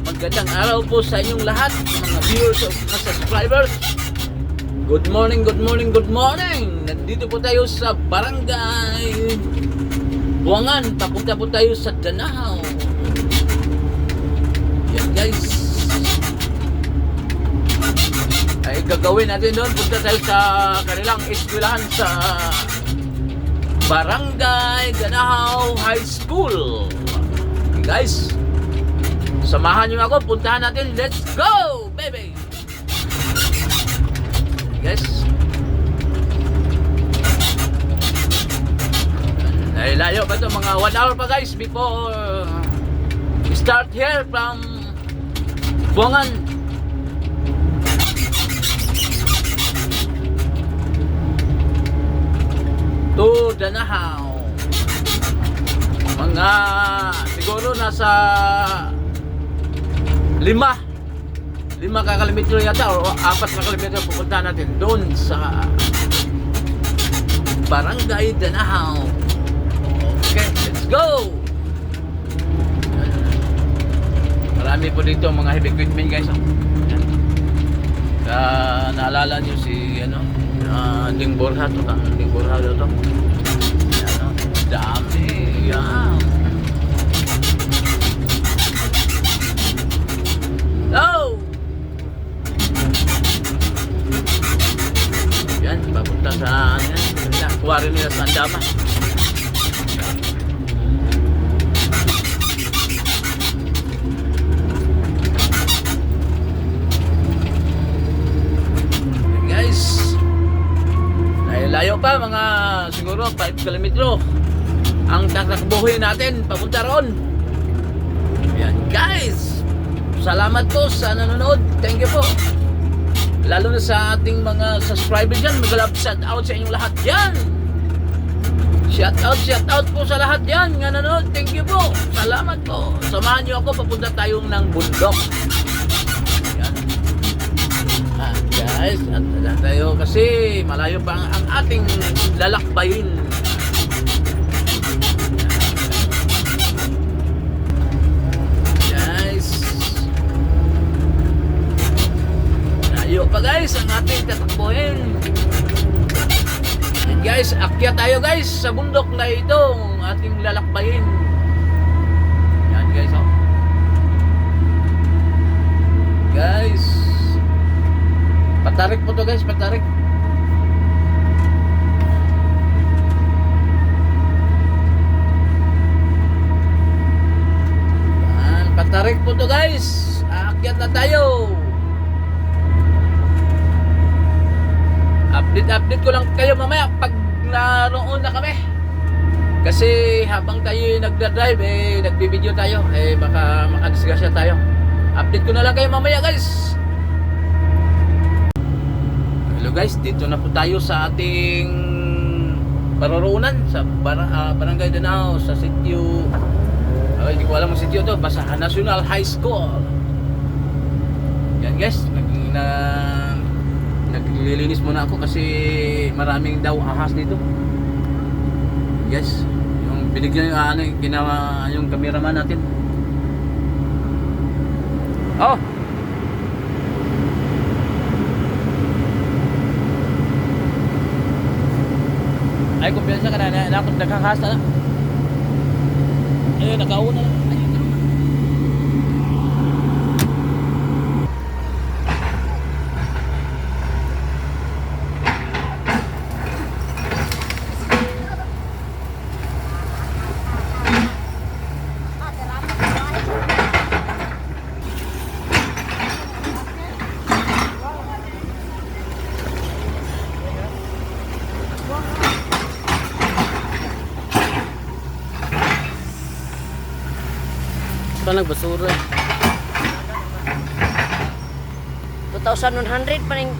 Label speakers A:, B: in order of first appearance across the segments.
A: magandang araw po sa inyong lahat, mga viewers at mga subscribers. Good morning, good morning, good morning. Nandito po tayo sa Barangay Buangan. Papunta po tayo sa Danahaw. Yan guys. Ay gagawin natin doon. Punta tayo sa kanilang eskwelahan sa Barangay Danahaw High School. Okay, guys, samahan nyo ako. Puntahan natin. Let's go, baby! Yes. Ay, layo pa ito. Mga 1 hour pa guys before we start here from Buangan. To Danahaw. Mga siguro nasa 5 kilometro yata o 4 na kilometro pupunta natin doon sa Barangay Danahaw. Okay, let's go! Marami po dito mga heavy equipment guys. Naalala nyo si Ding Borja to. Ding Borja to. Dami. Yan. No! Yan, papunta sa kuwari nila sa Andama. Guys, layo pa, mga siguro 5 kilometro ang tatakbuhin natin papunta roon. Yan guys, salamat po sa nanonood. Thank you po. Lalo na sa ating mga subscribers dyan. Mag-love shout out sa inyong lahat dyan. Shout out po sa lahat dyan nga nanonood. Thank you po. Salamat po. Samahan nyo ako. Papunta tayong ng bundok. Yan. Guys, at tayo kasi malayo pa ang ating lalakbayin. Layo pa guys ang ating tatakbuhin. And guys, akyat tayo guys sa bundok na ito ang ating lalakbayin. Yan guys, oh. Guys, patarik po to guys, patarik. Yan, patarik po to guys. Akyat na tayo. Update ko lang kayo mamaya pag naroon na kami. Kasi habang tayo nagdadrive, nagbibideo tayo, baka makadisgrasya tayo. Update ko na lang kayo mamaya guys. Hello guys, dito na po tayo sa ating paroroonan sa Barangay Danahaw sa sitio. Hindi ko alam ang sitio to, basta National High School. Yan guys, naglilinis muna ako kasi maraming daw ahas dito. Yes, yung binigyan yung ginawa yung cameraman natin. Oh. Ay, kumpiyansa ka na ako nakakasta na. Nakauna na.
B: Nagbasura 2,100 pa rin.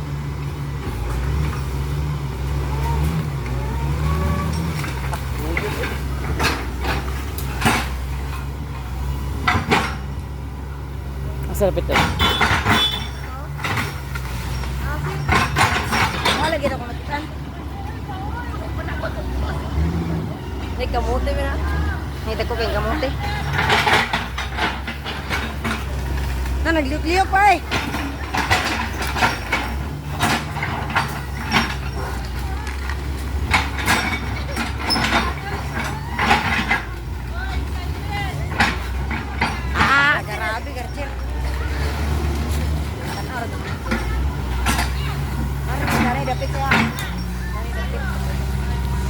B: Asal pito.
C: Lagi na ko matikan. May kamote mo na. May tako kay kamote. Na, nagliyok-liyok pa eh. Ah, grabe, Garcil. Dari dapit ya. Dari dapit.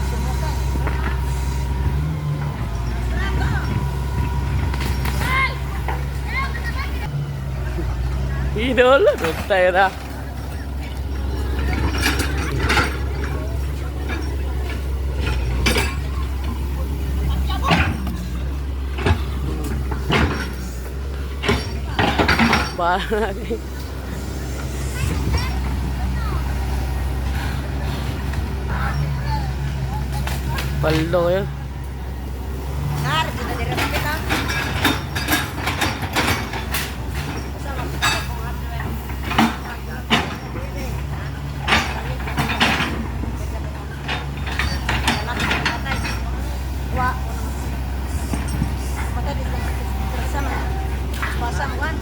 C: Sumukan.
B: Idol, rutay na. Parang paldo yun.
C: Nar, kita dari dapit ah. Wa. Mata di sana. Pasang kan.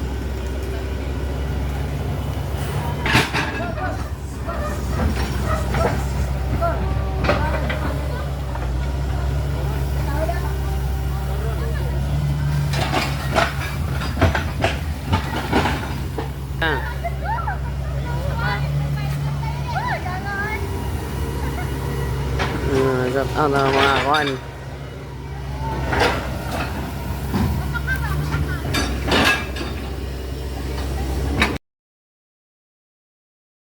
B: Ah. Ano mga kuhan.